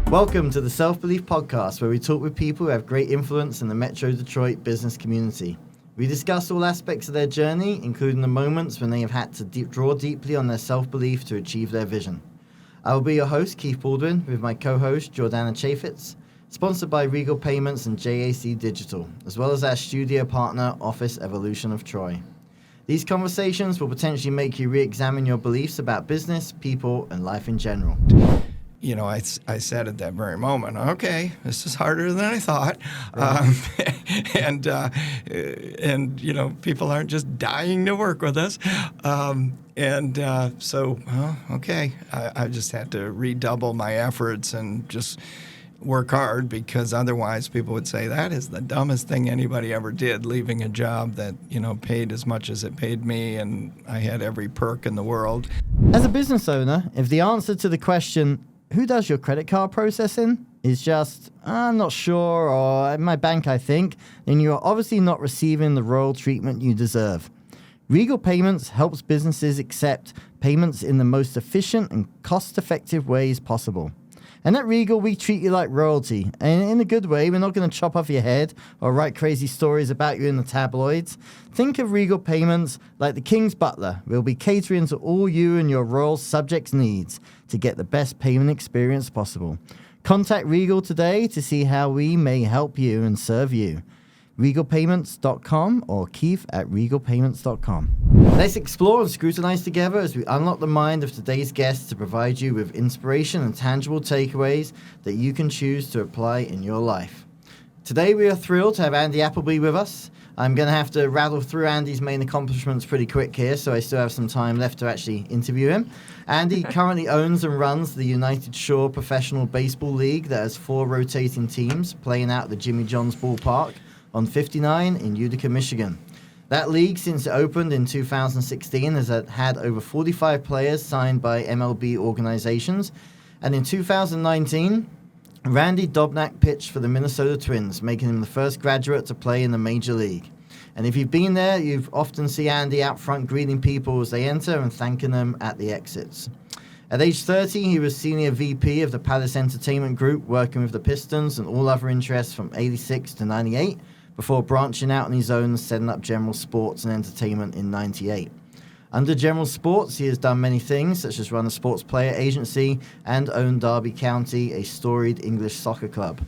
Welcome to the Self-Belief Podcast, where we talk with people who have great influence in the Metro Detroit business community. We discuss all aspects of their journey, including the moments when they have had to draw deeply on their self-belief to achieve their vision. I will be your host, Keith Baldwin, with my co-host, Jordana Chaffetz, sponsored by Regal Payments and JAC Digital, as well as our studio partner, Office Evolution of Troy. These conversations will potentially make you re-examine your beliefs about business, people, and life in general. You know, I said at that very moment, okay, this is harder than I thought. Right. And you know, people aren't just dying to work with us. Okay, I just had to redouble my efforts and just work hard, because otherwise people would say that is the dumbest thing anybody ever did, leaving a job that, you know, paid as much as it paid me, and I had every perk in the world. As a business owner, if the answer to the question, who does your credit card processing, is just, I'm not sure, or at my bank I think, then you are obviously not receiving the royal treatment you deserve. Regal Payments helps businesses accept payments in the most efficient and cost-effective ways possible. And at Regal, we treat you like royalty. And in a good way, we're not going to chop off your head or write crazy stories about you in the tabloids. Think of Regal Payments like the King's Butler. We'll be catering to all you and your royal subjects' needs to get the best payment experience possible. Contact Regal today to see how we may help you and serve you. RegalPayments.com or Keith@RegalPayments.com. Let's explore and scrutinize together as we unlock the mind of today's guests to provide you with inspiration and tangible takeaways that you can choose to apply in your life. Today we are thrilled to have Andy Appleby with us. I'm going to have to rattle through Andy's main accomplishments pretty quick here, so I still have some time left to actually interview him. Andy currently owns and runs the United Shore Professional Baseball League that has 4 rotating teams playing out at the Jimmy John's Ballpark on 59 in Utica, Michigan. That league, since it opened in 2016, has had over 45 players signed by MLB organizations. And in 2019, Randy Dobnak pitched for the Minnesota Twins, making him the first graduate to play in the major league. And if you've been there, you've often seen Andy out front greeting people as they enter and thanking them at the exits. At age 30, he was senior VP of the Palace Entertainment Group, working with the Pistons and all other interests from 86 to 98, before branching out on his own and setting up General Sports and Entertainment in 98. Under General Sports, he has done many things, such as run a sports player agency and own Derby County, a storied English soccer club.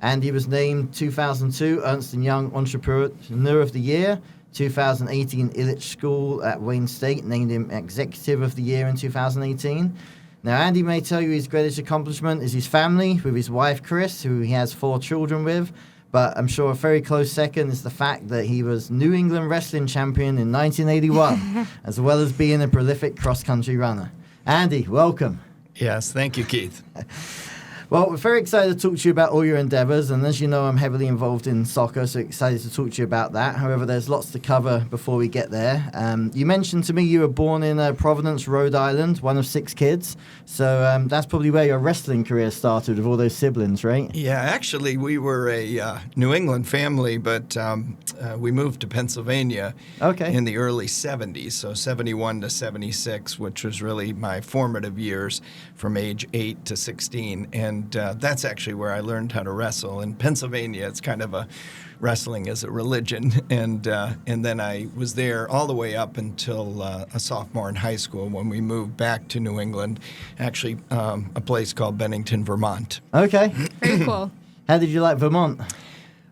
And he was named 2002 Ernst & Young Entrepreneur of the Year, 2018 Illich School at Wayne State named him Executive of the Year in 2018. Now, Andy may tell you his greatest accomplishment is his family, with his wife, Chris, who he has 4 children with. But I'm sure a very close second is the fact that he was New England wrestling champion in 1981, as well as being a prolific cross-country runner. Andy, welcome. Yes, thank you, Keith. Well, we're very excited to talk to you about all your endeavors, and as you know, I'm heavily involved in soccer, so excited to talk to you about that. However, there's lots to cover before we get there. You mentioned to me you were born in Providence, Rhode Island, one of 6 kids, so that's probably where your wrestling career started with all those siblings, right? Yeah, actually, we were a New England family, but we moved to Pennsylvania in the early 70s, so 71 to 76, which was really my formative years from age 8 to 16, and that's actually where I learned how to wrestle. In Pennsylvania, it's kind of a wrestling as a religion, and then I was there all the way up until a sophomore in high school when we moved back to New England, actually a place called Bennington, Vermont. Okay. Very cool. How did you like Vermont?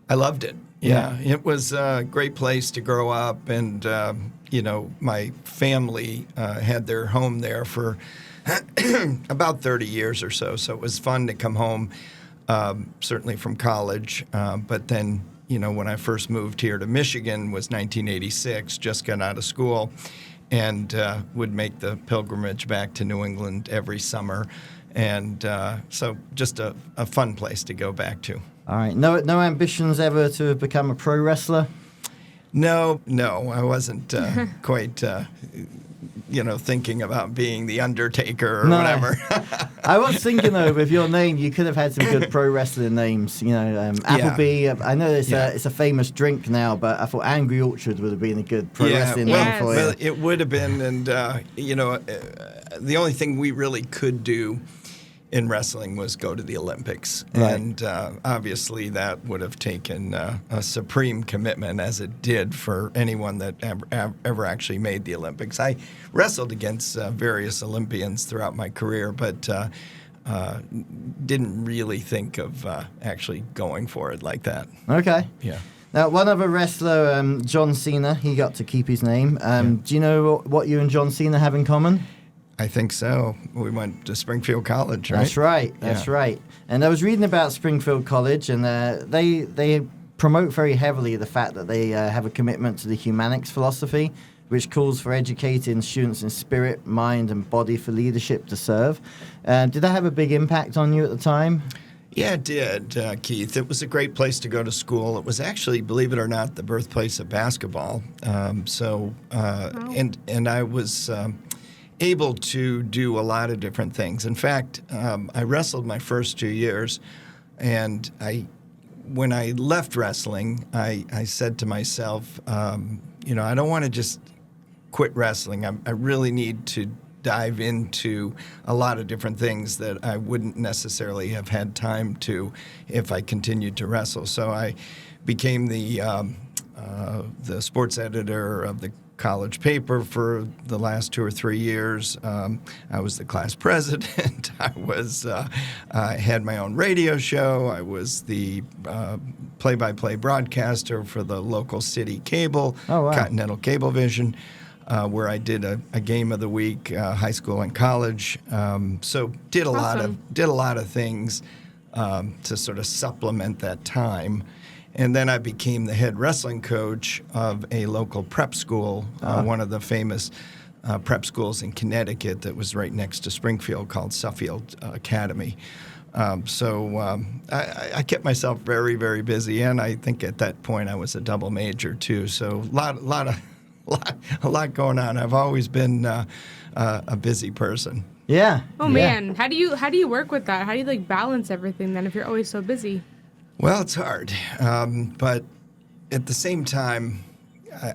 I loved it. Yeah, it was a great place to grow up, and you know, my family had their home there for about 30 years or so, so it was fun to come home, certainly from college, but then, you know, when I first moved here to Michigan was 1986, just got out of school, and would make the pilgrimage back to New England every summer, and so just a fun place to go back to. All right. No ambitions ever to become a pro wrestler? No, I wasn't quite, thinking about being the Undertaker or whatever. I was thinking, though, with your name, you could have had some good pro wrestling names. Appleby. Yeah. I know it's a famous drink now, but I thought Angry Orchard would have been a good pro wrestling name for you. Well, it would have been, and the only thing we really could do in wrestling was go to the Olympics. Right. And obviously that would have taken a supreme commitment, as it did for anyone that ever actually made the Olympics. I wrestled against various Olympians throughout my career, but didn't really think of actually going for it like that. Okay. Yeah. Now, one other wrestler, John Cena, he got to keep his name. Do you know what you and John Cena have in common? I think so. We went to Springfield College, right? That's right. That's right. And I was reading about Springfield College, and they promote very heavily the fact that they have a commitment to the humanics philosophy, which calls for educating students in spirit, mind, and body for leadership to serve. Did that have a big impact on you at the time? Yeah, it did, Keith. It was a great place to go to school. It was actually, believe it or not, the birthplace of basketball. And I was able to do a lot of different things. In fact, I wrestled my first 2 years, and when I left wrestling, I said to myself, I don't want to just quit wrestling. I really need to dive into a lot of different things that I wouldn't necessarily have had time to if I continued to wrestle. So I became the sports editor of the college paper for the last 2 or 3 years. I was the class president. I had my own radio show. I was the play-by-play broadcaster for the local city cable, Continental Cablevision, where I did a game of the week, high school and college. So did a lot of things to sort of supplement that time. And then I became the head wrestling coach of a local prep school, one of the famous prep schools in Connecticut that was right next to Springfield, called Suffield Academy. I kept myself very, very busy, and I think at that point I was a double major too. So a lot going on. I've always been a busy person. Yeah. Oh man, how do you work with that? How do you balance everything then if you're always so busy? Well, it's hard, but at the same time,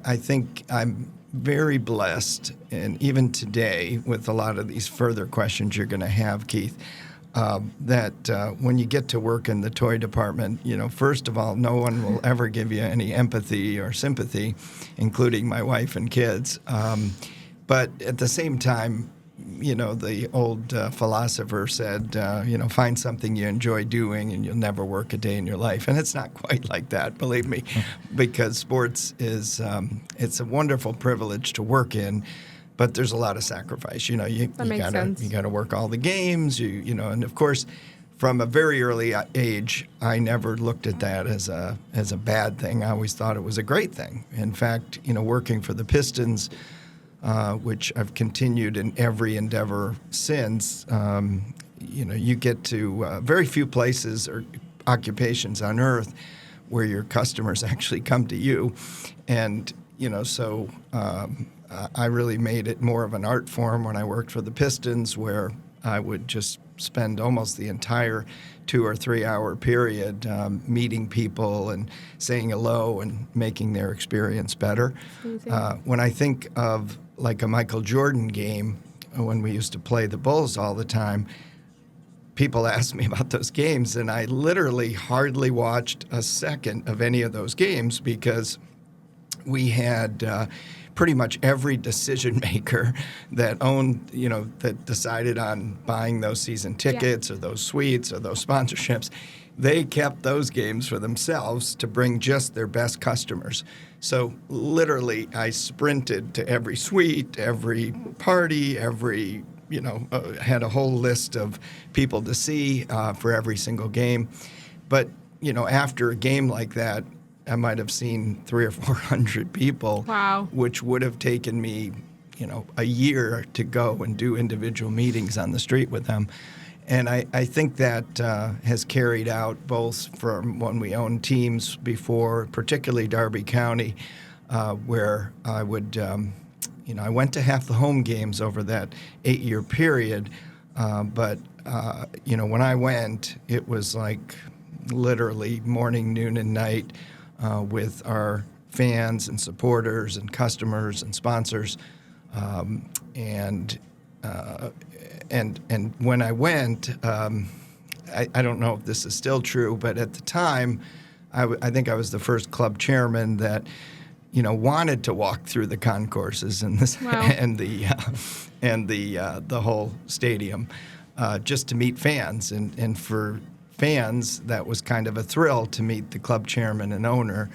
I think I'm very blessed, and even today, with a lot of these further questions you're going to have, Keith, that when you get to work in the toy department, first of all, no one will ever give you any empathy or sympathy, including my wife and kids. But at the same time, the old philosopher said, find something you enjoy doing and you'll never work a day in your life. And it's not quite like that, believe me, because sports is, it's a wonderful privilege to work in, but there's a lot of sacrifice. You gotta work all the games, and of course, from a very early age, I never looked at that as a bad thing. I always thought it was a great thing. In fact, working for the Pistons, which I've continued in every endeavor since, you get to very few places or occupations on earth where your customers actually come to you. And, I really made it more of an art form when I worked for the Pistons, where I would just spend almost the entire 2 or 3 hour period meeting people and saying hello and making their experience better. When I think of like a Michael Jordan game, when we used to play the Bulls all the time, people ask me about those games, and I literally hardly watched a second of any of those games because we had pretty much every decision maker that owned, that decided on buying those season tickets or those suites or those sponsorships, they kept those games for themselves to bring just their best customers. So literally I sprinted to every suite, every party, had a whole list of people to see for every single game. But, after a game like that, I might have seen 300 or 400 people, which would have taken me, a year to go and do individual meetings on the street with them. And I think that has carried out both from when we owned teams before, particularly Darby County, where I would, I went to half the home games over that 8-year period. But when I went, it was like literally morning, noon, and night. With our fans and supporters and customers and sponsors. and when I went, I don't know if this is still true, but at the time, I think I was the first club chairman that, wanted to walk through the concourses and this Wow. and the whole stadium, just to meet fans, and for fans that was kind of a thrill to meet the club chairman and owner.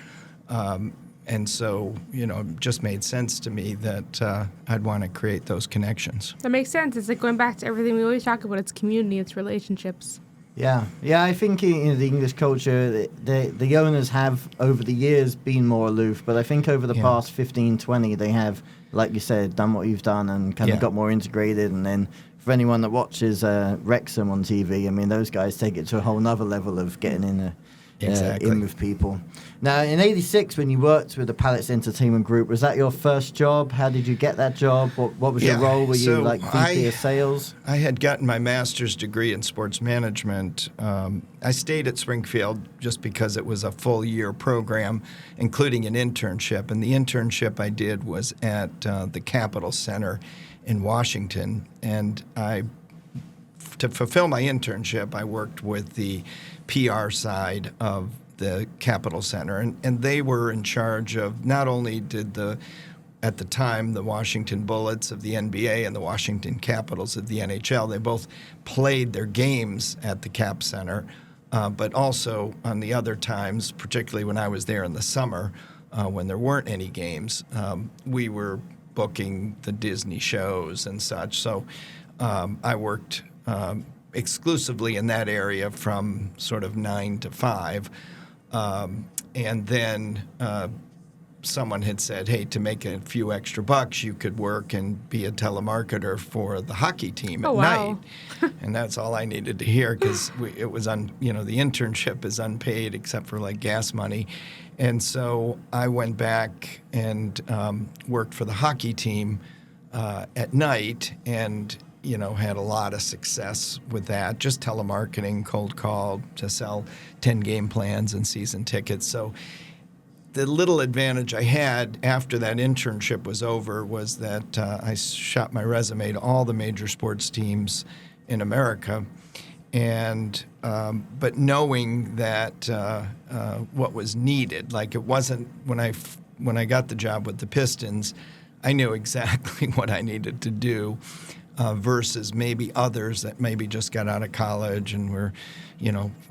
And so, it just made sense to me that I'd want to create those connections. That makes sense. It's like going back to everything we always talk about. It's community, it's relationships. Yeah, I think in the English culture, the owners have, over the years, been more aloof. But I think over the past 15, 20, they have, like you said, done what you've done and kind of got more integrated. And then for anyone that watches Wrexham on TV, I mean, those guys take it to a whole nother level of getting in with people. Now, in '86, when you worked with the Palace Entertainment Group, was that your first job? How did you get that job? What was your role? Were you like VP of sales? I had gotten my master's degree in sports management. I stayed at Springfield just because it was a full-year program, including an internship. And the internship I did was at the Capitol Center in Washington. And to fulfill my internship, I worked with the PR side of the Capitol Center, and they were in charge of, not only did at the time, the Washington Bullets of the NBA and the Washington Capitals of the NHL, they both played their games at the Cap Center, but also on the other times, particularly when I was there in the summer, when there weren't any games, we were booking the Disney shows and such. So I worked exclusively in that area from sort of 9 to 5. And then someone had said, hey, to make a few extra bucks, you could work and be a telemarketer for the hockey team at night. And that's all I needed to hear, because it was the internship is unpaid except for like gas money. And so I went back and worked for the hockey team at night, and had a lot of success with that, just telemarketing, cold call to sell 10 game plans and season tickets. So the little advantage I had after that internship was over was that I shot my resume to all the major sports teams in America, and but knowing that what was needed, like it wasn't when I got the job with the Pistons, I knew exactly what I needed to do. Versus maybe others that maybe just got out of college and were,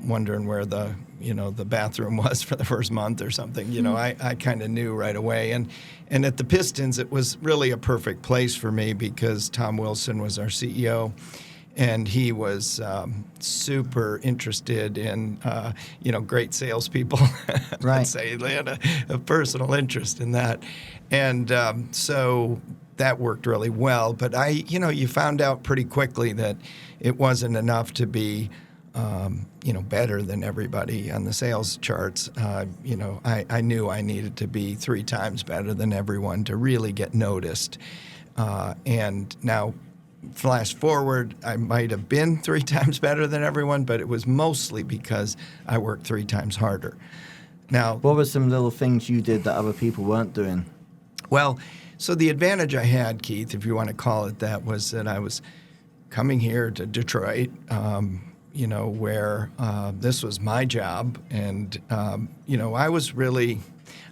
wondering where the bathroom was for the first month or something. I kind of knew right away. And at the Pistons, it was really a perfect place for me because Tom Wilson was our CEO, and he was super interested in, great salespeople. Right. Let's say they had a personal interest in that. And so that worked really well. But you found out pretty quickly that it wasn't enough to be, better than everybody on the sales charts. I knew I needed to be 3 times better than everyone to really get noticed. And now, flash forward, I might have been 3 times better than everyone, but it was mostly because I worked 3 times harder. Now, what were some little things you did that other people weren't doing? Well, so the advantage I had, Keith, if you want to call it that, was that I was coming here to Detroit, where this was my job. And, I was really,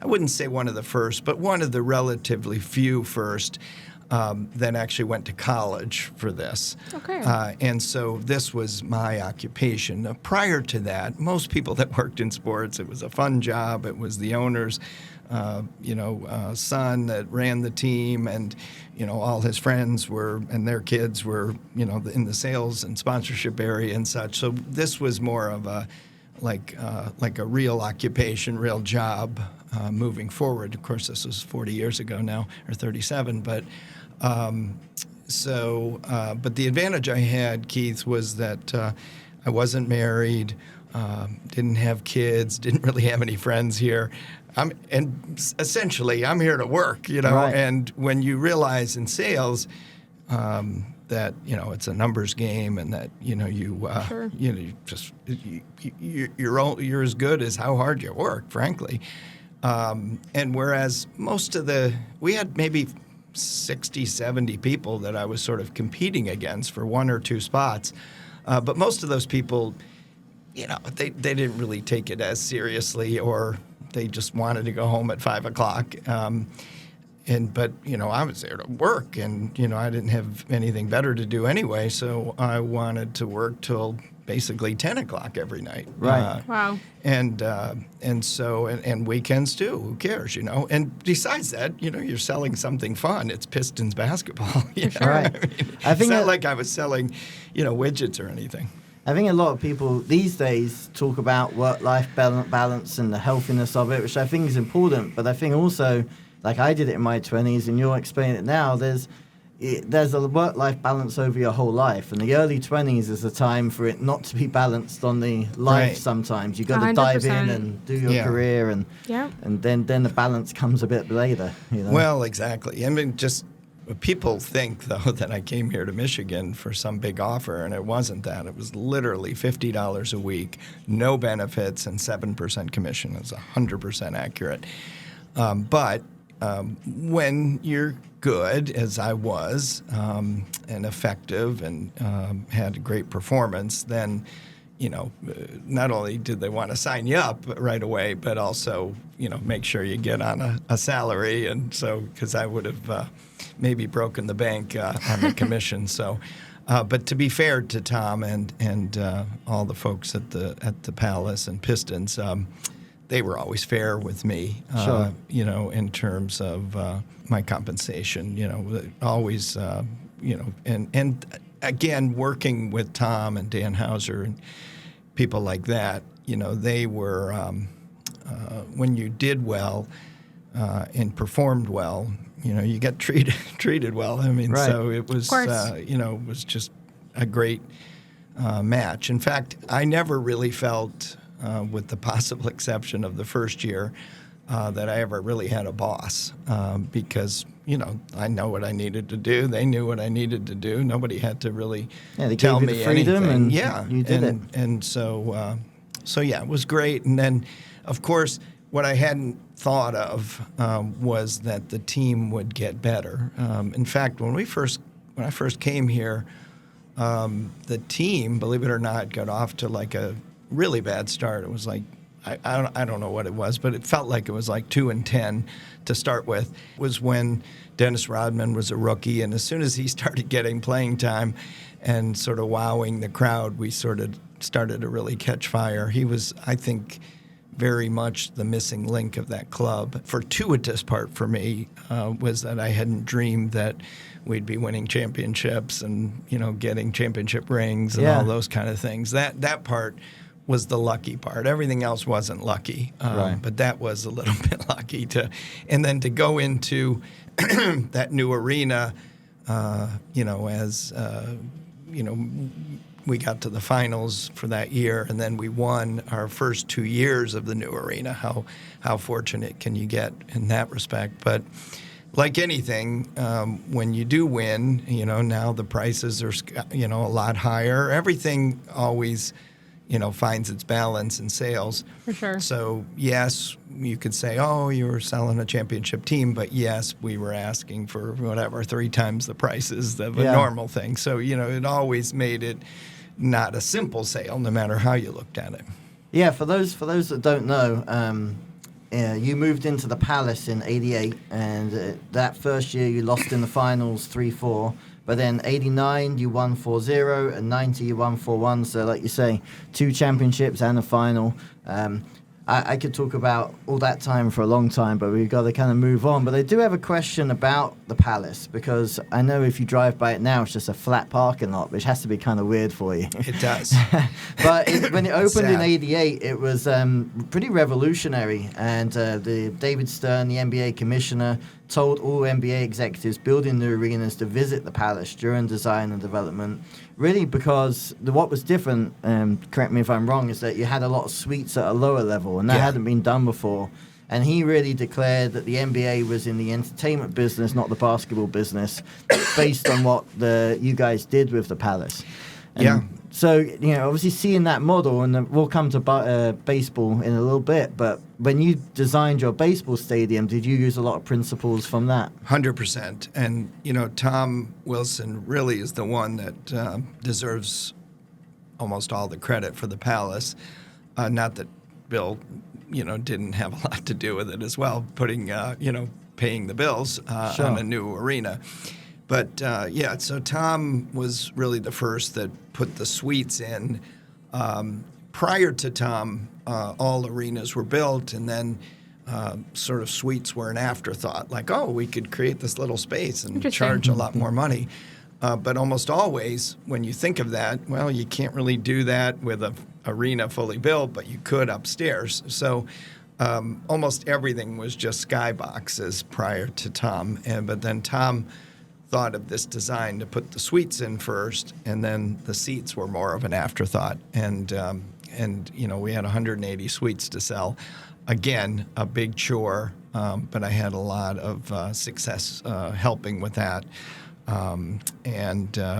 I wouldn't say one of the first, but one of the relatively few first that actually went to college for this. Okay. And so this was my occupation. Prior to that, most people that worked in sports, it was a fun job. It was the owner's son that ran the team, and all his friends and their kids were in the sales and sponsorship area and such. So this was more of a like a real occupation, real job moving forward. Of course, this was 40 years ago now, or 37, but. But the advantage I had, Keith, was that I wasn't married, didn't have kids, didn't really have any friends here. Essentially, I'm here to work, Right. And when you realize in sales that it's a numbers game, and that Sure. you're as good as how hard you work, frankly. And whereas we had maybe 60, 70 people that I was sort of competing against for 1 or 2 spots. But most of those people, they didn't really take it as seriously, or they just wanted to go home at 5 o'clock. But I was there to work, and I didn't have anything better to do anyway, so I wanted to work till basically 10 o'clock every night. Right. Wow. And weekends too. Who cares, And besides that, you're selling something fun. It's Pistons basketball. Right. I think it's not like I was selling, widgets or anything. I think a lot of people these days talk about work-life balance and the healthiness of it, which I think is important. But I think also, like I did it in my 20s, and you're explaining it now, there's a work-life balance over your whole life. And the early 20s is a time for it not to be balanced on the life. Right. Sometimes. You've got to dive in 100%. and do your career, and then the balance comes a bit later. Well, exactly. I mean, just people think, though, that I came here to Michigan for some big offer, and it wasn't that. It was literally $50 a week, no benefits, and 7% commission. It's 100% accurate. But when you're good, as I was, and effective, and had a great performance, then not only did they want to sign you up right away, but also make sure you get on a salary, and so because I would have maybe broken the bank on the commission. So, but to be fair to Tom and all the folks at the Palace and Pistons, they were always fair with me, Sure. In terms of my compensation, always, and again, working with Tom and Dan Hauser and people like that, they were, when you did well and performed well, you get treated well. I mean, Right. so it was, it was just a great match. In fact, I never really felt, with the possible exception of the first year, that I ever really had a boss, because I know what I needed to do. They knew what I needed to do. Nobody had to really they tell gave you me the freedom, anything. and you did it. And so it was great. And then, of course, what I hadn't thought of was that the team would get better. In fact, when I first came here, the team, believe it or not, got off to like a really bad start. It was like, I don't know what it was, but it felt like it was like 2-10 to start with. It was when Dennis Rodman was a rookie, and as soon as he started getting playing time and sort of wowing the crowd, we sort of started to really catch fire. He was, I think, very much the missing link of that club. Fortuitous part for me was that I hadn't dreamed that we'd be winning championships and getting championship rings and all those kind of things. That part was the lucky part. Everything else wasn't lucky, Right. but that was a little bit lucky and then to go into that new arena, as we got to the finals for that year, and then we won our first 2 years of the new arena. How fortunate can you get in that respect? But like anything, when you do win, now the prices are a lot higher. Everything always finds its balance in sales. For sure. So, yes, you could say, oh, you were selling a championship team, but yes, we were asking for 3 times the prices of a normal thing. So, it always made it not a simple sale, no matter how you looked at it. Yeah, for those that don't know, you moved into the Palace in '88, and that first year you lost in the finals 3-4. But then 89, you won 4-0, and 90, you won 4-1. So, like you say, 2 championships and a final. I could talk about all that time for a long time, but we've got to kind of move on. But I do have a question about the Palace, because I know if you drive by it now, it's just a flat parking lot, which has to be kind of weird for you. It does. But when it opened in Sad. '88, it was pretty revolutionary. And the David Stern, the NBA commissioner, told all NBA executives building the arenas to visit the Palace during design and development, really because what was different, correct me if I'm wrong, is that you had a lot of suites at a lower level, and that hadn't been done before. And he really declared that the NBA was in the entertainment business, not the basketball business, based on what you guys did with the Palace. And So, obviously seeing that model, and we'll come to baseball in a little bit, but when you designed your baseball stadium, did you use a lot of principles from that? 100%. And, Tom Wilson really is the one that deserves almost all the credit for the Palace. Not that Bill, didn't have a lot to do with it as well, paying the bills Sure. on a new arena. But, so Tom was really the first that put the suites in. Prior to Tom, all arenas were built, and then sort of suites were an afterthought. Like, we could create this little space and charge a lot more money. But almost always, when you think of that, well, you can't really do that with an arena fully built, but you could upstairs. So almost everything was just skyboxes prior to Tom. But then Tom thought of this design to put the suites in first, and then the seats were more of an afterthought. And we had 180 suites to sell. Again, a big chore, but I had a lot of success helping with that.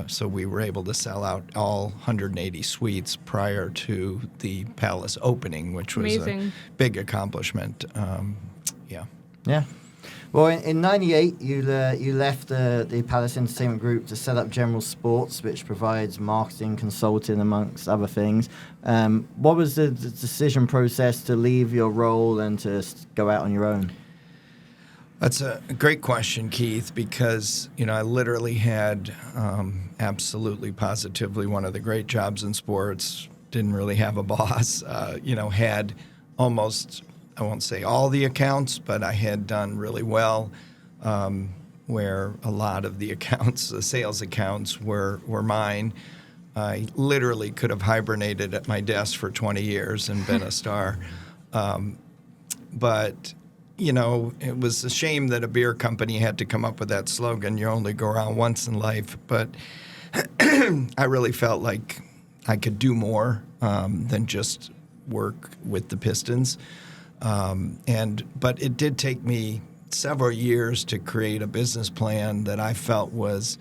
So we were able to sell out all 180 suites prior to the Palace opening, which was amazing. A big accomplishment. Yeah. Well, in '98, you left the Palace Entertainment Group to set up General Sports, which provides marketing, consulting, amongst other things. What was the decision process to leave your role and to go out on your own? That's a great question, Keith, because, I literally had absolutely positively one of the great jobs in sports, didn't really have a boss, had almost, I won't say all the accounts, but I had done really well, where a lot of the accounts, the sales accounts, were mine. I literally could have hibernated at my desk for 20 years and been a star. But it was a shame that a beer company had to come up with that slogan, you only go around once in life. But I really felt like I could do more than just work with the Pistons. But it did take me several years to create a business plan that I felt was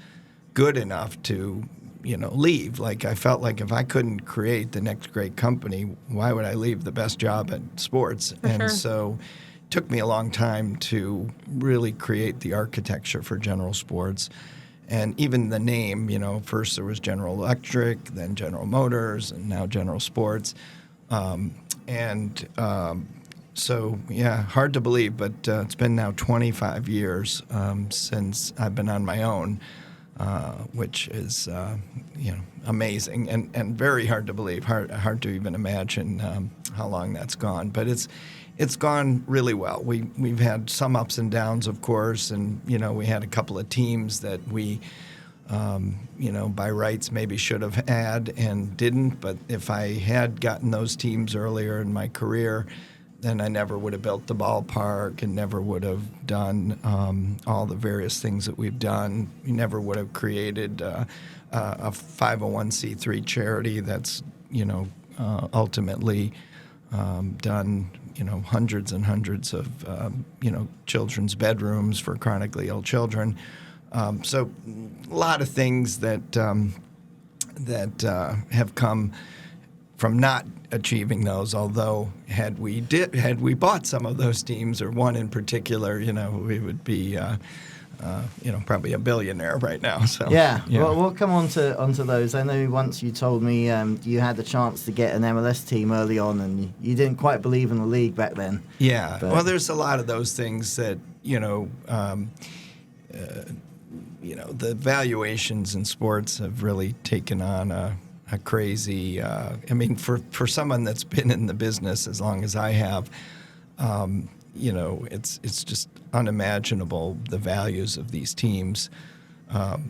good enough to, leave. Like, I felt like if I couldn't create the next great company, why would I leave the best job at sports? So it took me a long time to really create the architecture for General Sports. And even the name, first there was General Electric, then General Motors, and now General Sports. So, hard to believe, but it's been now 25 years since I've been on my own, which is, amazing and very hard to believe, hard to even imagine how long that's gone. But it's gone really well. We've had some ups and downs, of course, and, we had a couple of teams that we, by rights maybe should have had and didn't. But if I had gotten those teams earlier in my career, then I never would have built the ballpark and never would have done all the various things that we've done. We never would have created a 501c3 charity that's, ultimately done, hundreds and hundreds of, children's bedrooms for chronically ill children. So a lot of things that have come from not achieving those. Although had we bought some of those teams, or one in particular, we would be probably a billionaire right now. So yeah. Well, we'll come on to those. I know once you told me you had the chance to get an MLS team early on, and you didn't quite believe in the league back then. Yeah. But Well, there's a lot of those things that the valuations in sports have really taken on a crazy. For someone that's been in the business as long as I have, it's just unimaginable, the values of these teams, but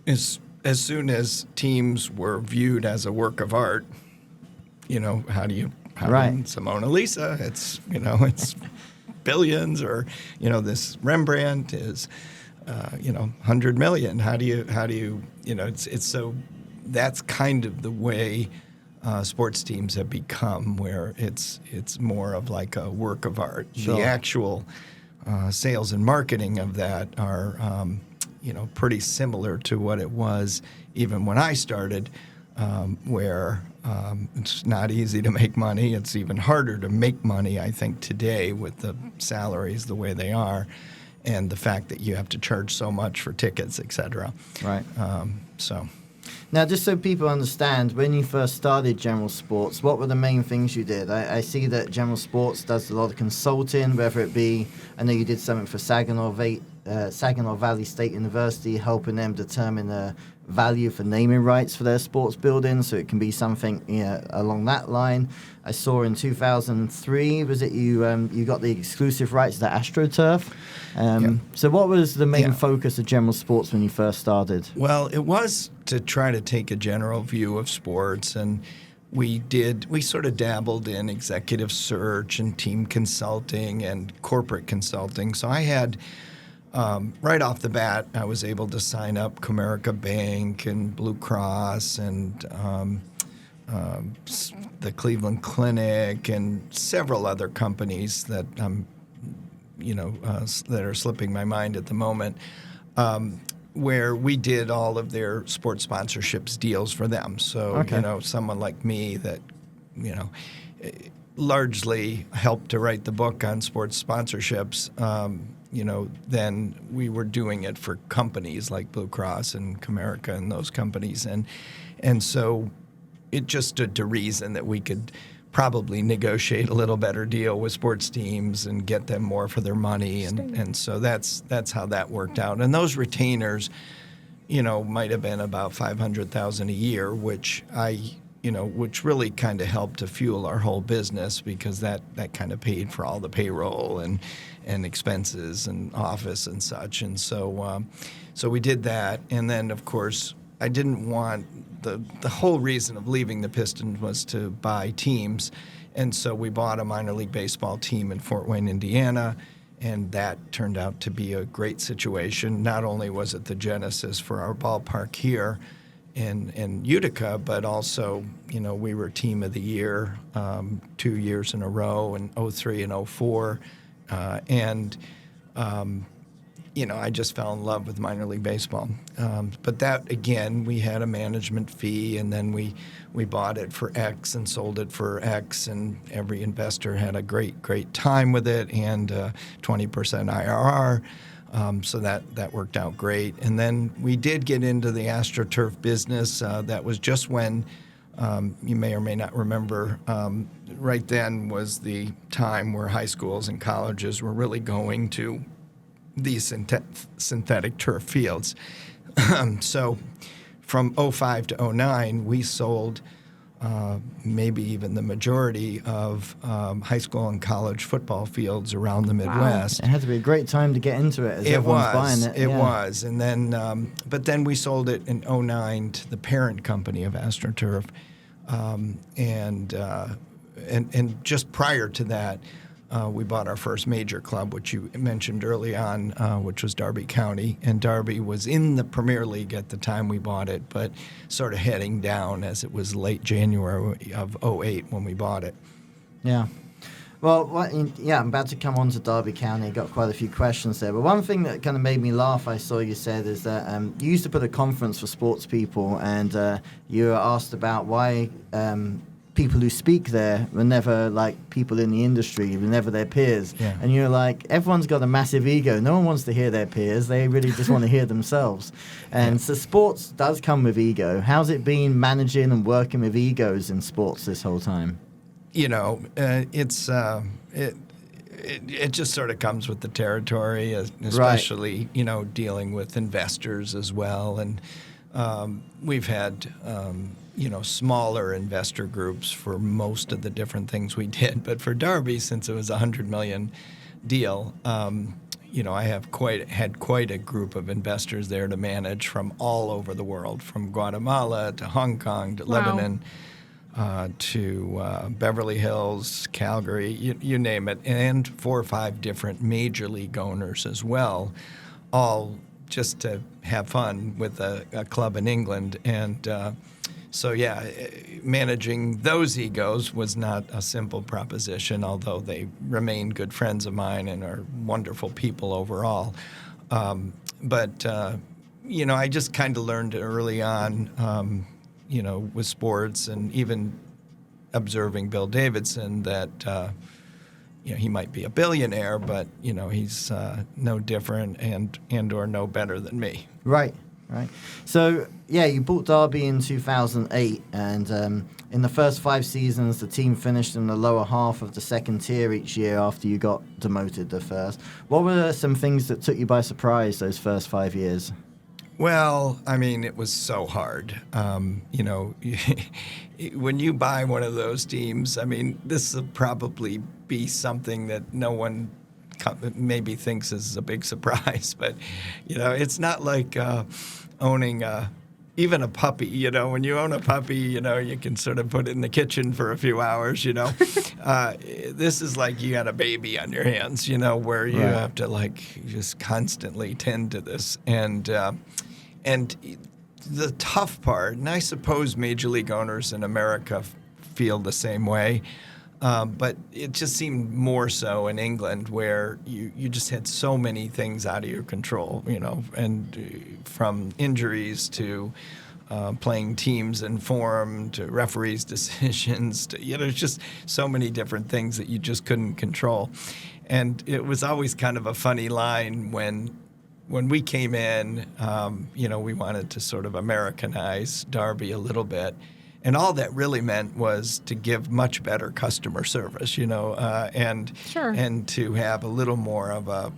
as soon as teams were viewed as a work of art, it's a Mona Lisa, it's billions, or this Rembrandt is 100 million. How do you it's so that's kind of the way sports teams have become, where it's more of like a work of art. Sure. The actual sales and marketing of that are pretty similar to what it was even when I started, where it's not easy to make money. It's even harder to make money, I think, today with the salaries the way they are, and the fact that you have to charge so much for tickets, et cetera. Right. So. Now, just so people understand, when you first started General Sports, what were the main things you did? I see that General Sports does a lot of consulting, whether it be, I know you did something for Saginaw Valley State University, helping them determine the value for naming rights for their sports building, so it can be something along that line. I saw in 2003, was it you got the exclusive rights to the AstroTurf? So what was the main focus of General Sports when you first started? Well, it was to try to take a general view of sports, and we sort of dabbled in executive search and team consulting and corporate consulting. So I had, right off the bat, I was able to sign up Comerica Bank and Blue Cross and the Cleveland Clinic and several other companies that that are slipping my mind at the moment, where we did all of their sports sponsorships deals for them. So, someone like me that, largely helped to write the book on sports sponsorships, then we were doing it for companies like Blue Cross and Comerica and those companies. And so it just stood to reason that we could probably negotiate a little better deal with sports teams and get them more for their money. And so that's how that worked out. And those retainers, might have been about $500,000 a year, which which really kind of helped to fuel our whole business, because that kind of paid for all the payroll and expenses and office and such. And so we did that. And then, of course, I didn't want the whole reason of leaving the Pistons was to buy teams. And so we bought a minor league baseball team in Fort Wayne, Indiana, and that turned out to be a great situation. Not only was it the genesis for our ballpark here in Utica, but also, we were Team of the Year 2 years in a row in 2003 and 2004. I just fell in love with minor league baseball. But that, again, we had a management fee, and then we bought it for X and sold it for X, and every investor had a great time with it, and 20% IRR. So that worked out great. And then we did get into the AstroTurf business. That was just when, you may or may not remember, right then was the time where high schools and colleges were really going to these synthetic turf fields. So from 2005 to 2009, we sold maybe even the majority of high school and college football fields around the Midwest. Wow. It had to be a great time to get into it as everyone's buying it. It was. And then, but then we sold it in 2009 to the parent company of AstroTurf. And just prior to that, we bought our first major club, which you mentioned early on, which was Darby County. And Darby was in the Premier League at the time we bought it, but sort of heading down, as it was late January of 2008 when we bought it. Yeah. Well, I'm about to come on to Darby County. Got quite a few questions there. But one thing that kind of made me laugh, I saw you said, is that you used to put a conference for sports people, and you were asked about why people who speak there were never like people in the industry, were never their peers. Yeah. And you're like, everyone's got a massive ego. No one wants to hear their peers. They really just want to hear themselves. And so sports does come with ego. How's it been managing and working with egos in sports this whole time? It's it just sort of comes with the territory, especially, right. Dealing with investors as well. And we've had smaller investor groups for most of the different things we did. But for Darby, since it was a $100 million deal, I had quite a group of investors there to manage from all over the world, from Guatemala to Hong Kong to Lebanon to Beverly Hills, Calgary, you name it, and 4 or 5 different major league owners as well, all just to have fun with a club in England. And managing those egos was not a simple proposition, although they remain good friends of mine and are wonderful people overall. But I just kind of learned early on, with sports and even observing Bill Davison that, he might be a billionaire, but, he's no different and or no better than me. Right. So, you bought Derby in 2008, and in the first 5 seasons, the team finished in the lower half of the second tier each year after you got demoted the first. What were some things that took you by surprise those first 5 years? Well, I mean, it was so hard. When you buy one of those teams, I mean, this will probably be something that no one maybe thinks is a big surprise, but it's not like owning even a puppy. When you own a puppy, you can sort of put it in the kitchen for a few hours. This is like you got a baby on your hands, where you Right. have to just constantly tend to this, and the tough part, and I suppose major league owners in America feel the same way. But it just seemed more so in England, where you just had so many things out of your control, and from injuries to playing teams in form to referees' decisions to, just so many different things that you just couldn't control. And it was always kind of a funny line when we came in, we wanted to sort of Americanize Derby a little bit. And all that really meant was to give much better customer service, and Sure. and to have a little more of a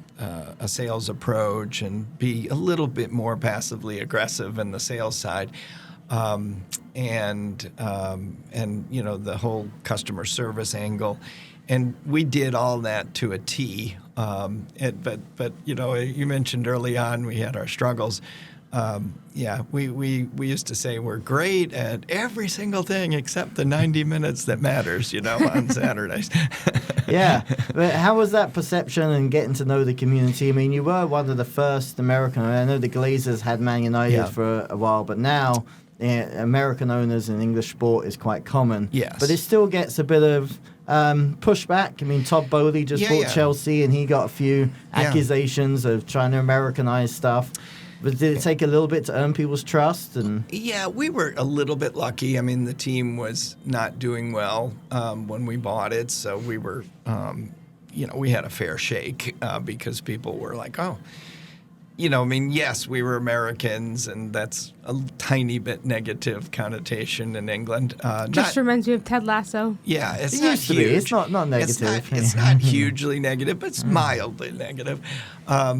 sales approach and be a little bit more passively aggressive in the sales side, and the whole customer service angle. And we did all that to a T. But you mentioned early on we had our struggles. We used to say we're great at every single thing except the 90 minutes that matters, on Saturdays. Yeah. But how was that perception and getting to know the community? I mean, you were one of the first American. I know the Glazers had Man United for a while, but now American owners in English sport is quite common. Yes. But it still gets a bit of pushback. I mean, Todd Bowley just bought Chelsea, and he got a few accusations of trying to Americanize stuff. But did it take a little bit to earn people's trust? And yeah, we were a little bit lucky. I mean, the team was not doing well when we bought it, so we were, we had a fair shake because people were like, oh. Yes, we were Americans, and that's a tiny bit negative connotation in England. Just reminds me of Ted Lasso. Yeah, it's it not used to huge. be. It's not negative. It's not hugely negative, but it's mildly negative. But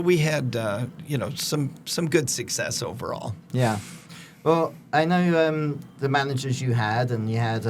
we had some good success overall. Yeah. Well, I know the managers you had, and you had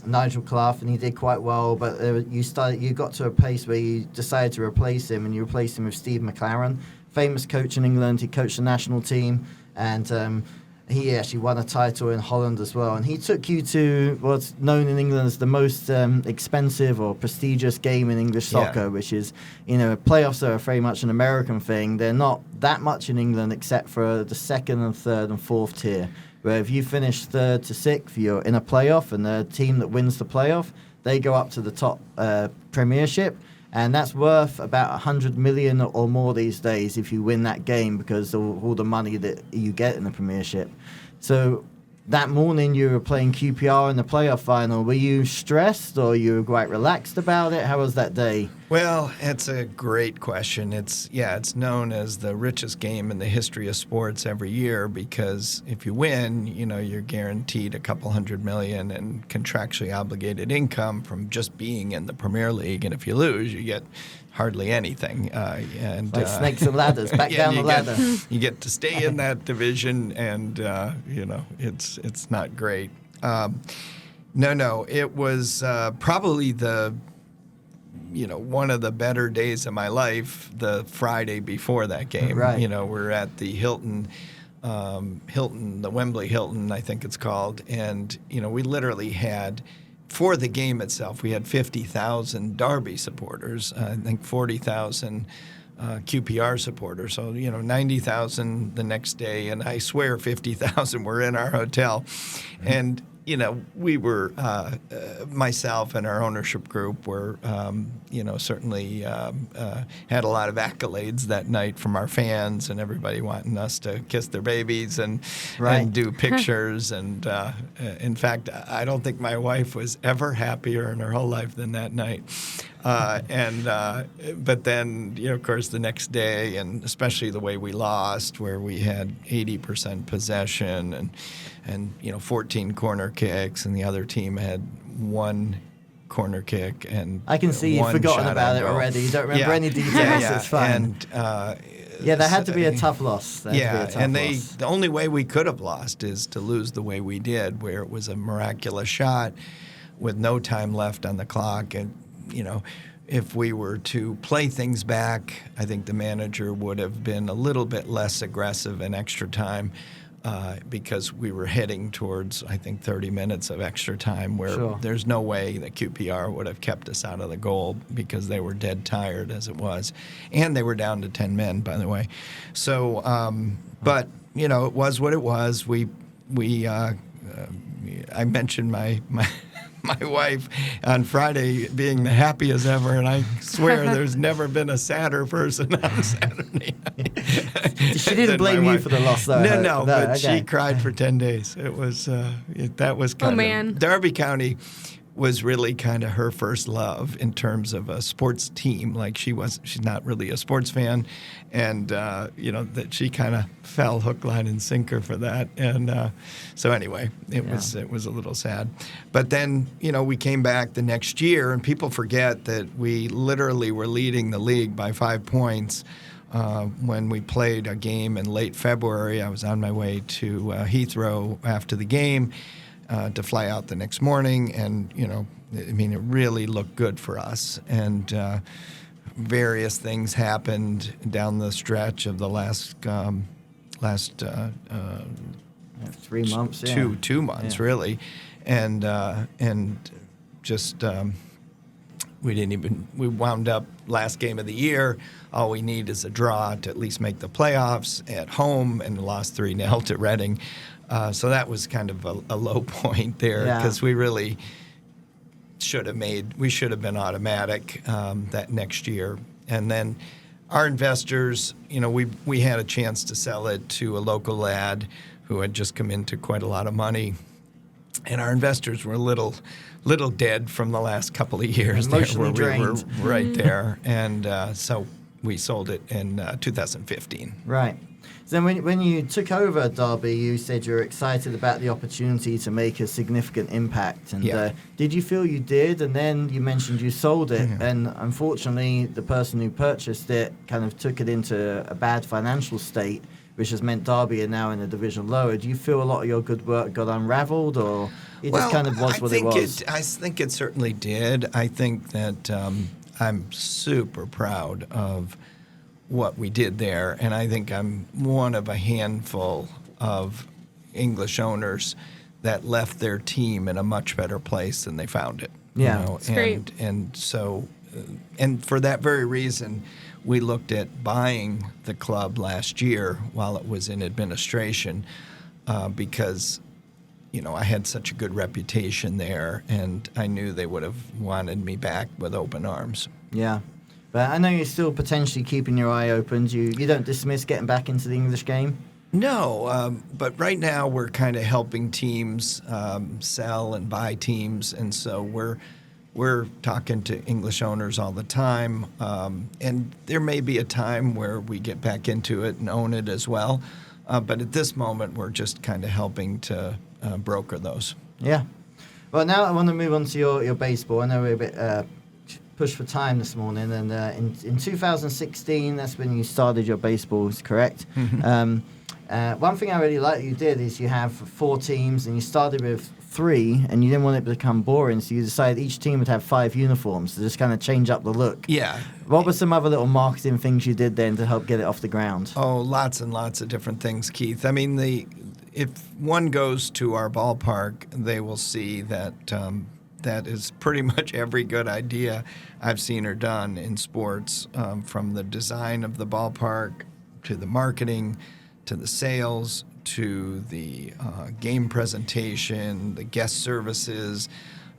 Nigel Clough, and he did quite well. But you got to a place where you decided to replace him, and you replaced him with Steve McLaren, famous coach in England. He coached the national team, and he actually won a title in Holland as well. And he took you to what's known in England as the most expensive or prestigious game in English soccer, which is, playoffs are very much an American thing. They're not that much in England except for the second and third and fourth tier, where if you finish third to sixth, you're in a playoff, and the team that wins the playoff, they go up to the top Premiership. And that's worth about 100 million or more these days if you win that game, because of all the money that you get in the Premiership. So that morning you were playing QPR in the playoff final. Were you stressed, or you were quite relaxed about it? How was that day? Well, it's a great question. It's known as the richest game in the history of sports every year, because if you win, you're guaranteed a couple $100 million in contractually obligated income from just being in the Premier League, and if you lose, you get hardly anything. Like snakes and ladders, back down the ladder. You get to stay in that division, and it's not great. No, it was probably one of the better days of my life, the Friday before that game. Right. We're at the Hilton, the Wembley Hilton, I think it's called. And, we literally had, for the game itself, we had 50,000 Derby supporters, I think 40,000 QPR supporters. So, 90,000 the next day. And I swear 50,000 were in our hotel. And we were, myself and our ownership group were, certainly had a lot of accolades that night from our fans and everybody wanting us to kiss their babies and do pictures. And in fact, I don't think my wife was ever happier in her whole life than that night. But then, of course, the next day, and especially the way we lost, where we had 80% possession and 14 corner kicks, and the other team had one corner kick and I can see you've forgotten about it already. You don't remember any details. It's fine. And, there had to be a tough loss. The only way we could have lost is to lose the way we did, where it was a miraculous shot with no time left on the clock. And, if we were to play things back, I think the manager would have been a little bit less aggressive in extra time because we were heading towards, I think, 30 minutes of extra time where there's no way that QPR would have kept us out of the goal because they were dead tired as it was. And they were down to 10 men, by the way. So, but, it was what it was. I mentioned my wife on Friday being the happiest ever, and I swear there's never been a sadder person on Saturday night. She didn't blame you for the loss, though. No, but she cried for 10 days. It was that was kind of Derby County was really kind of her first love in terms of a sports team. Like she's not really a sports fan, and that she kind of fell hook, line, and sinker for that. And so anyway, it was a little sad. But then we came back the next year, and people forget that we literally were leading the league by 5 points. When we played a game in late February, I was on my way to Heathrow after the game. To fly out the next morning, and it really looked good for us. And various things happened down the stretch of the last 3 months, 2 months really, and just we wound up last game of the year. All we need is a draw to at least make the playoffs at home, and lost 3-0 to Reading. So that was kind of a low point there because we really should have been automatic that next year. And then our investors, we had a chance to sell it to a local lad who had just come into quite a lot of money. And our investors were a little dead from the last couple of years there, where we were right there. And so we sold it in 2015. Right. So then when you took over Derby, you said you were excited about the opportunity to make a significant impact. And did you feel you did? And then you mentioned you sold it. Yeah. And unfortunately, the person who purchased it kind of took it into a bad financial state, which has meant Derby are now in a division lower. Do you feel a lot of your good work got unraveled, or it just kind of was what it was? I think it certainly did. I think that I'm super proud of what we did there, and I think I'm one of a handful of English owners that left their team in a much better place than they found it. Yeah, it's great. And so, and for that very reason, we looked at buying the club last year while it was in administration, because I had such a good reputation there, and I knew they would have wanted me back with open arms. Yeah. But I know you're still potentially keeping your eye open. You don't dismiss getting back into the English game? No, but right now we're kind of helping teams sell and buy teams, and so we're talking to English owners all the time. And there may be a time where we get back into it and own it as well. But at this moment, we're just kind of helping to broker those. Yeah. Well, now I want to move on to your baseball. I know we're a bit pushed for time this morning, and in 2016, that's when you started your baseballs, correct? Mm-hmm. One thing I really like you did is you have 4 teams, and you started with 3, and you didn't want it to become boring, so you decided each team would have 5 uniforms to just kind of change up the look. Yeah. What were some other little marketing things you did then to help get it off the ground? Oh, lots and lots of different things, Keith. I mean, if one goes to our ballpark, they will see that that is pretty much every good idea I've seen or done in sports, from the design of the ballpark to the marketing to the sales, to the game presentation, the guest services,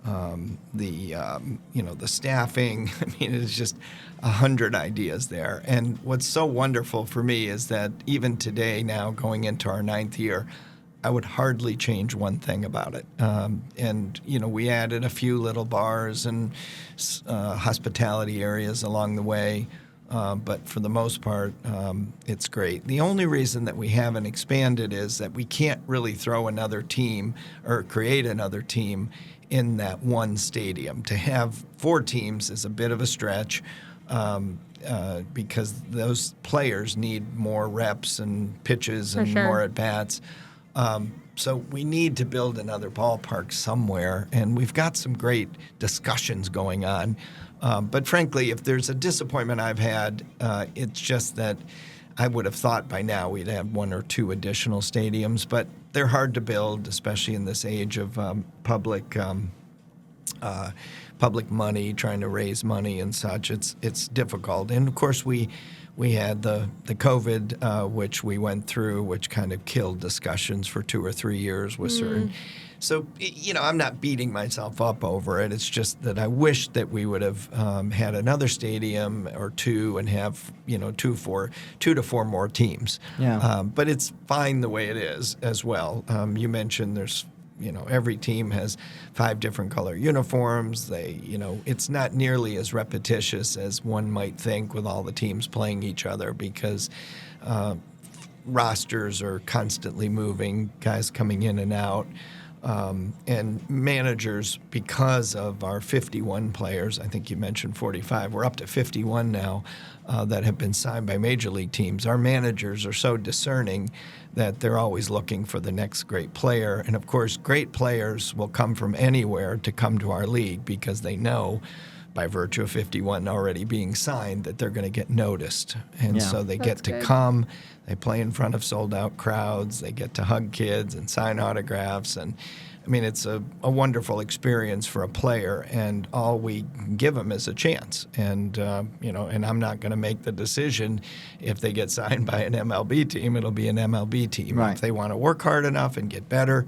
the staffing. I mean, it's just 100 ideas there. And what's so wonderful for me is that even today, now going into our 9th year, I would hardly change one thing about it. And we added a few little bars and hospitality areas along the way. But for the most part, it's great. The only reason that we haven't expanded is that we can't really throw another team or create another team in that one stadium. To have 4 teams is a bit of a stretch because those players need more reps and pitches and more at-bats. So we need to build another ballpark somewhere, and we've got some great discussions going on. But frankly, if there's a disappointment I've had, it's just that I would have thought by now we'd have 1 or 2 additional stadiums, but they're hard to build, especially in this age of public money, trying to raise money and such. It's difficult. And of course, we had the COVID, which we went through, which kind of killed discussions for 2 or 3 years with certain. So, I'm not beating myself up over it. It's just that I wish that we would have had another stadium or 2 and have, 2 to 4 more teams. Yeah. But it's fine the way it is as well. You mentioned there's, every team has 5 different color uniforms. It's not nearly as repetitious as one might think with all the teams playing each other because rosters are constantly moving, guys coming in and out. And managers, because of our 51 players, I think you mentioned 45, we're up to 51 now that have been signed by major league teams. Our managers are so discerning that they're always looking for the next great player. And of course, great players will come from anywhere to come to our league because they know by virtue of 51 already being signed that they're going to get noticed. And so they get to come, they play in front of sold-out crowds, they get to hug kids and sign autographs. And, I mean, it's a wonderful experience for a player, and all we give them is a chance. And, and I'm not going to make the decision if they get signed by an MLB team, it'll be an MLB team. Right. If they want to work hard enough and get better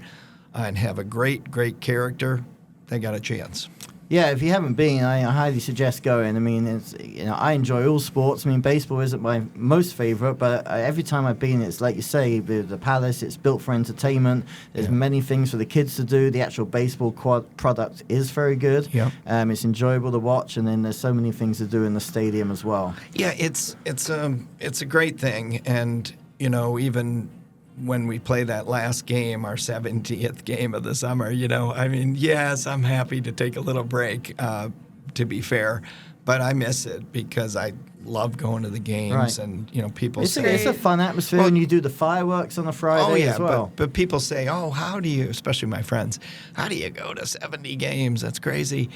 and have a great, great character, they got a chance. Yeah, if you haven't been, I highly suggest going. I mean, it's I enjoy all sports. I mean, baseball isn't my most favorite, but every time I've been, it's like you say, the Palace. It's built for entertainment. There's many things for the kids to do. The actual baseball product is very good. Yeah. It's enjoyable to watch, and then there's so many things to do in the stadium as well. Yeah, it's a great thing, and even when we play that last game, our 70th game of the summer, yes, I'm happy to take a little break, to be fair, but I miss it because I love going to the games, and people say it's a fun atmosphere, and you do the fireworks on a Friday as well. But people say, how do you, especially my friends, how do you go to 70 games? That's crazy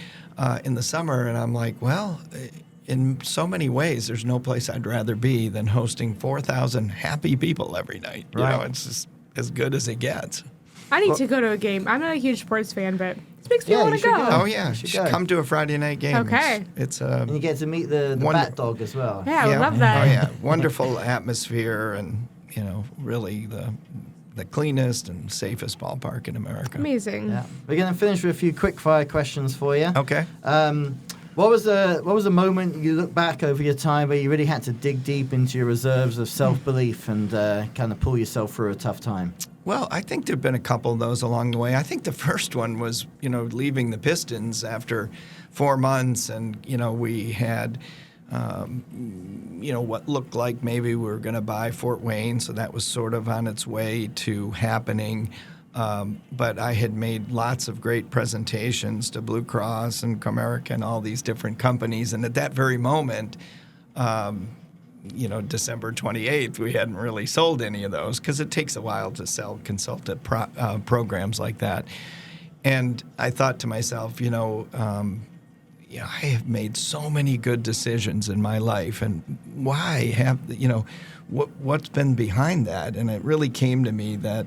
in the summer, and I'm like, well, in so many ways, there's no place I'd rather be than hosting 4,000 happy people every night. Right. It's just as good as it gets. I need to go to a game. I'm not a huge sports fan, but this makes me want to go. Oh, yeah. You should come to a Friday night game. Okay. It's and you get to meet the bat dog as well. Yeah, I would love that. Oh, yeah. Wonderful atmosphere and, really the cleanest and safest ballpark in America. Amazing. Yeah. We're going to finish with a few quick fire questions for you. Okay. What was a moment you look back over your time where you really had to dig deep into your reserves of self-belief and kind of pull yourself through a tough time? Well, I think there have been a couple of those along the way. I think the first one was, leaving the Pistons after 4 months, and, we had, what looked like maybe we were going to buy Fort Wayne, so that was sort of on its way to happening. But I had made lots of great presentations to Blue Cross and Comerica and all these different companies. And at that very moment, December 28th, we hadn't really sold any of those because it takes a while to sell consultative programs like that. And I thought to myself, I have made so many good decisions in my life, and why have, what's been behind that? And it really came to me that,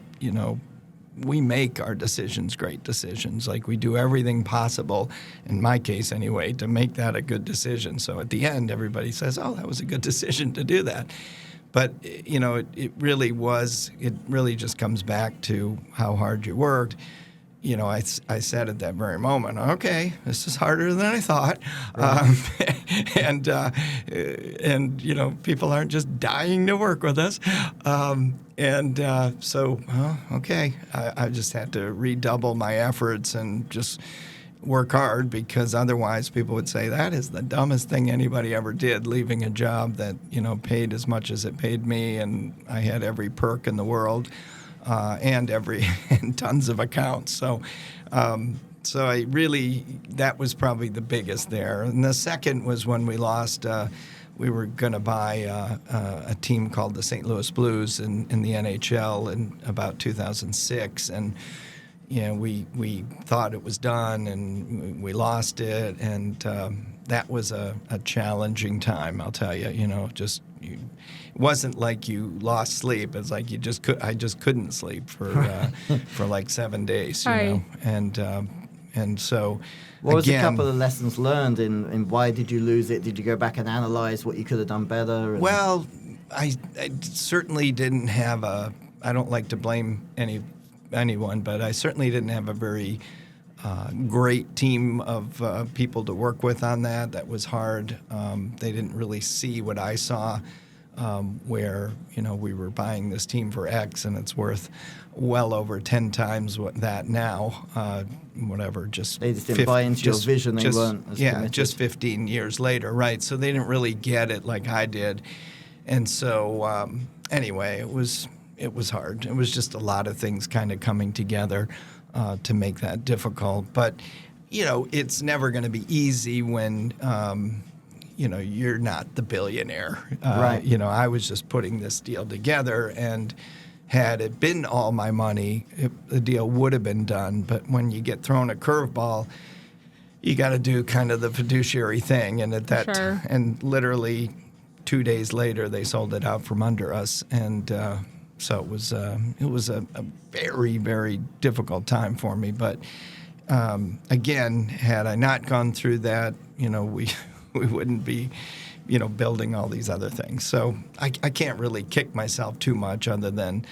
we make our decisions great decisions. Like, we do everything possible, in my case anyway, to make that a good decision. So at the end, everybody says, oh, that was a good decision to do that. But it really was. It really just comes back to how hard you worked. I said at that very moment, okay, this is harder than I thought, right. And people aren't just dying to work with us, okay, I just had to redouble my efforts and just work hard, because otherwise people would say that is the dumbest thing anybody ever did, leaving a job that paid as much as it paid me, and I had every perk in the world. And tons of accounts. So I really, that was probably the biggest there. And the second was when we lost. We were going to buy a team called the St. Louis Blues in the NHL in about 2006, and we thought it was done, and we lost it, and that was a challenging time. I'll tell you. It wasn't like you lost sleep. It's like I just couldn't sleep for like 7 days, and so. What was a couple of lessons learned in why did you lose it? Did you go back and analyze what you could have done better? Well, I certainly didn't have I don't like to blame anyone, but I certainly didn't have a very great team of people to work with on that. That was hard. They didn't really see what I saw, where we were buying this team for X and it's worth well over 10 times that now. Just they just didn't buy into your vision. They weren't as committed. Just 15 years later, right? So they didn't really get it like I did, and so anyway, it was hard. It was just a lot of things kind of coming together to make that difficult. But it's never going to be easy when you're not the billionaire. Right. I was just putting this deal together, and had it been all my money, the deal would have been done. But when you get thrown a curveball, you got to do kind of the fiduciary thing. And and literally 2 days later, they sold it out from under us, and so it was a very, very difficult time for me. But again, had I not gone through that, we wouldn't be, building all these other things. So I can't really kick myself too much, other than,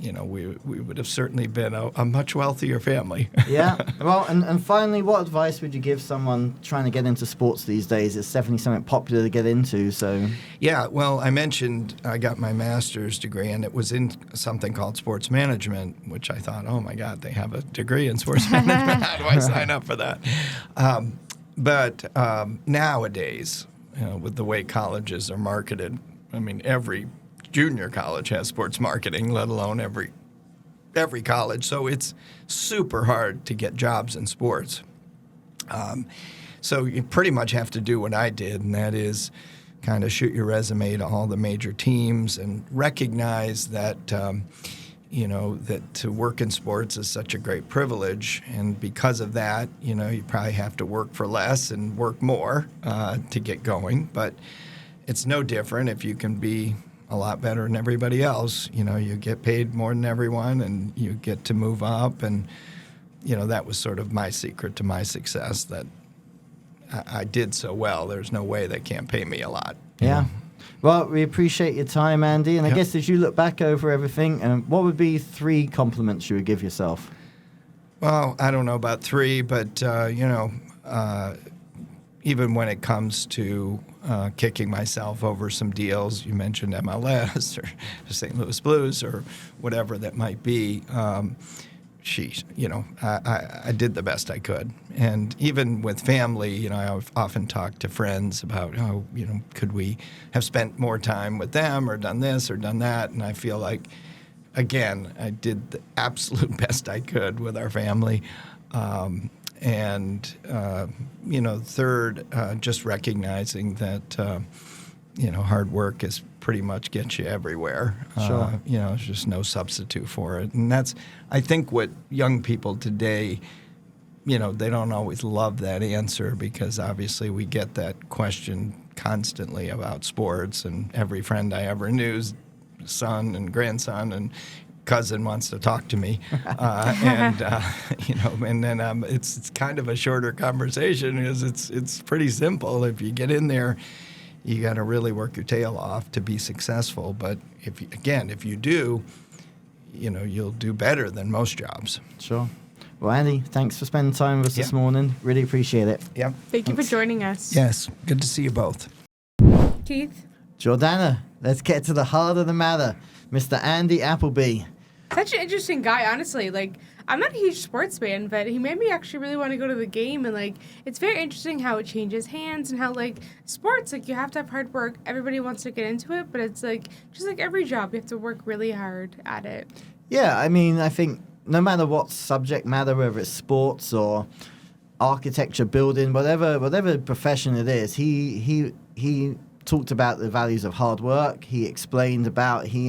we would have certainly been a much wealthier family. Yeah. Well, and finally, what advice would you give someone trying to get into sports these days? It's definitely something popular to get into. So. Yeah. Well, I mentioned I got my master's degree, and it was in something called sports management, which I thought, oh my God, they have a degree in sports management. How do I sign up for that? But nowadays, with the way colleges are marketed, I mean, every junior college has sports marketing, let alone every college. So it's super hard to get jobs in sports. So you pretty much have to do what I did, and that is kind of shoot your resume to all the major teams and recognize that that to work in sports is such a great privilege, and because of that, you probably have to work for less and work more to get going. But it's no different if you can be a lot better than everybody else. You get paid more than everyone, and you get to move up, and that was sort of my secret to my success, that I did so well. There's no way they can't pay me a lot. Yeah. Well, we appreciate your time, Andy. And I guess as you look back over everything, what would be 3 compliments you would give yourself? Well, I don't know about 3, but, even when it comes to kicking myself over some deals, you mentioned MLS or St. Louis Blues or whatever that might be, I did the best I could. And even with family, I've often talked to friends about, could we have spent more time with them or done this or done that? And I feel like, again, I did the absolute best I could with our family. Third, just recognizing that, hard work is pretty much gets you everywhere. Sure. There's just no substitute for it. And that's, I think, what young people today, they don't always love that answer, because obviously we get that question constantly about sports, and every friend I ever knew's son and grandson and cousin wants to talk to me, and then it's kind of a shorter conversation, because it's pretty simple. If you get in there, you got to really work your tail off to be successful. But if you do, you'll do better than most jobs. Sure. Well, Andy, thanks for spending time with us this morning. Really appreciate it. Yeah. Thank you for joining us. Yes. Good to see you both. Keith. Jordana, let's get to the heart of the matter. Mr. Andy Appleby. Such an interesting guy, honestly. Like, I'm not a huge sports fan, but he made me actually really want to go to the game. And, like, it's very interesting how it changes hands and how, like, sports, like, you have to have hard work. Everybody wants to get into it, but it's, like, just like every job, you have to work really hard at it. Yeah, I mean, I think no matter what subject matter, whether it's sports or architecture, building, whatever profession it is, he talked about the values of hard work. He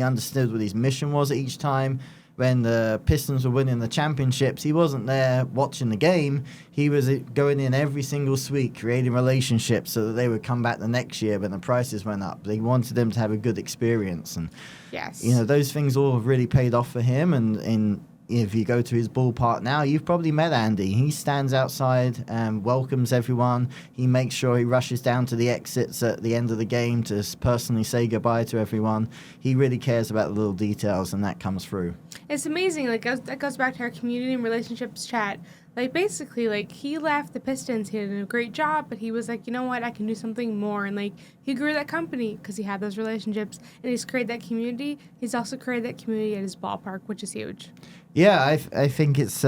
understood what his mission was each time. When the Pistons were winning the championships, he wasn't there watching the game. He was going in every single week, creating relationships so that they would come back the next year when the prices went up. They wanted them to have a good experience. And, yes, those things all have really paid off for him. And if you go to his ballpark now, you've probably met Andy. He stands outside and welcomes everyone. He makes sure he rushes down to the exits at the end of the game to personally say goodbye to everyone. He really cares about the little details, and that comes through. It's amazing. Like, that goes back to our community and relationships chat. Like, basically, like, he left the Pistons. He did a great job, but he was like, you know what? I can do something more. And, like, he grew that company because he had those relationships. And he's created that community. He's also created that community at his ballpark, which is huge. Yeah, I think it's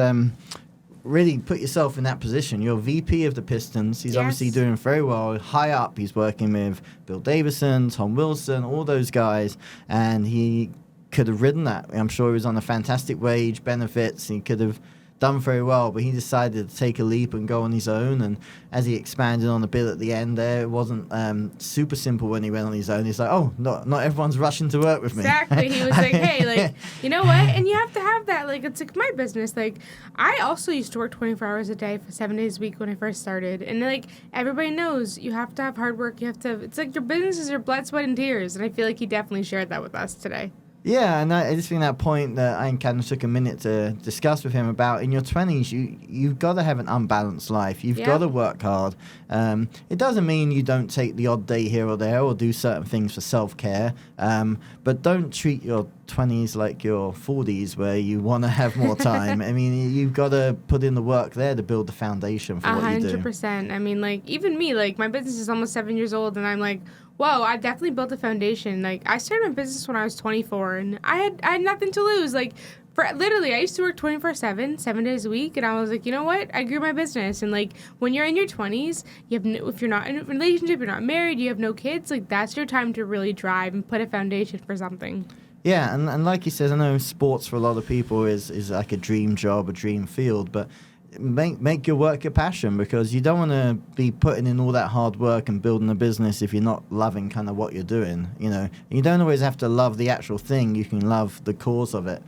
really put yourself in that position. You're VP of the Pistons. He's obviously doing very well. High up, he's working with Bill Davison, Tom Wilson, all those guys. And he could have ridden that. I'm sure he was on a fantastic wage, benefits. He could have done very well, but he decided to take a leap and go on his own. And as he expanded on the bid at the end there, it wasn't super simple when he went on his own. He's like, oh, not everyone's rushing to work with me. Exactly. He was like, hey, like, you know what? And you have to have that. Like, it's like my business. Like, I also used to work 24 hours a day for 7 days a week when I first started. And, like, everybody knows you have to have hard work. You have to, it's like your business is your blood, sweat, and tears. And I feel like he definitely shared that with us today. Yeah, and I just think that point that I kind of took a minute to discuss with him about in your 20s, you've got to have an unbalanced life. You've got to work hard. It doesn't mean you don't take the odd day here or there or do certain things for self-care, but don't treat your 20s like your 40s where you want to have more time. I mean, you've got to put in the work there to build the foundation for what you do. 100%. I mean, like, even me, like, my business is almost 7 years old, and I'm like, whoa, I definitely built a foundation. Like, I started my business when I was 24, and I had nothing to lose. Like, literally, I used to work 24/7, 7 days a week, and I was like, you know what? I grew my business. And, like, when you're in your 20s, if you're not in a relationship, you're not married, you have no kids, like, that's your time to really drive and put a foundation for something. Yeah, and like you said, I know sports for a lot of people is like a dream job, a dream field, but make your work your passion, because you don't want to be putting in all that hard work and building a business if you're not loving kind of what you're doing. You don't always have to love the actual thing. You can love the cause of it.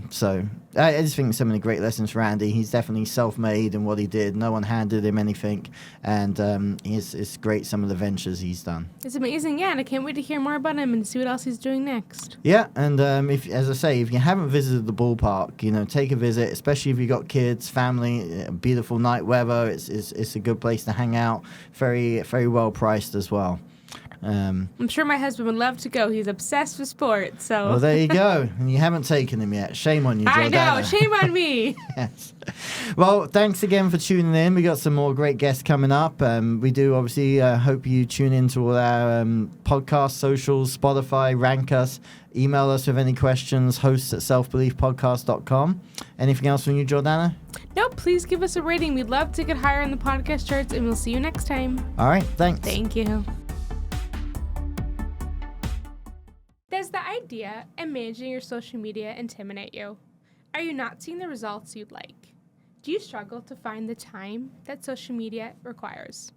So I just think so many great lessons for Andy. He's definitely self-made in what he did. No one handed him anything, and it's great some of the ventures he's done. It's amazing, yeah, and I can't wait to hear more about him and see what else he's doing next. Yeah, and if you haven't visited the ballpark, take a visit, especially if you've got kids, family, beautiful night weather. It's a good place to hang out. Very, very well priced as well. I'm sure my husband would love to go. He's obsessed with sports, so... Well, there you go. And you haven't taken him yet. Shame on you, Jordana. I know. Shame on me. Yes. Well, thanks again for tuning in. We got some more great guests coming up. We do obviously hope you tune in to all our podcasts, socials, Spotify, rank us, email us with any questions, hosts at selfbeliefpodcast.com. Anything else from you, Jordana? Nope. Please give us a rating. We'd love to get higher in the podcast charts, and we'll see you next time. All right. Thanks. Thank you. Does the idea and managing your social media intimidate you? Are you not seeing the results you'd like? Do you struggle to find the time that social media requires?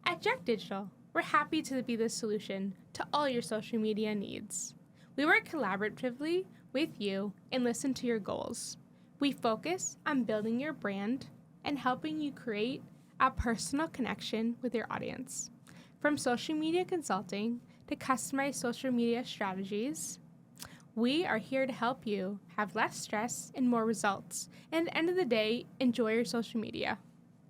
At Jack Digital, we're happy to be the solution to all your social media needs. We work collaboratively with you and listen to your goals. We focus on building your brand and helping you create a personal connection with your audience. From social media consulting to customize social media strategies, we are here to help you have less stress and more results. And at the end of the day, enjoy your social media.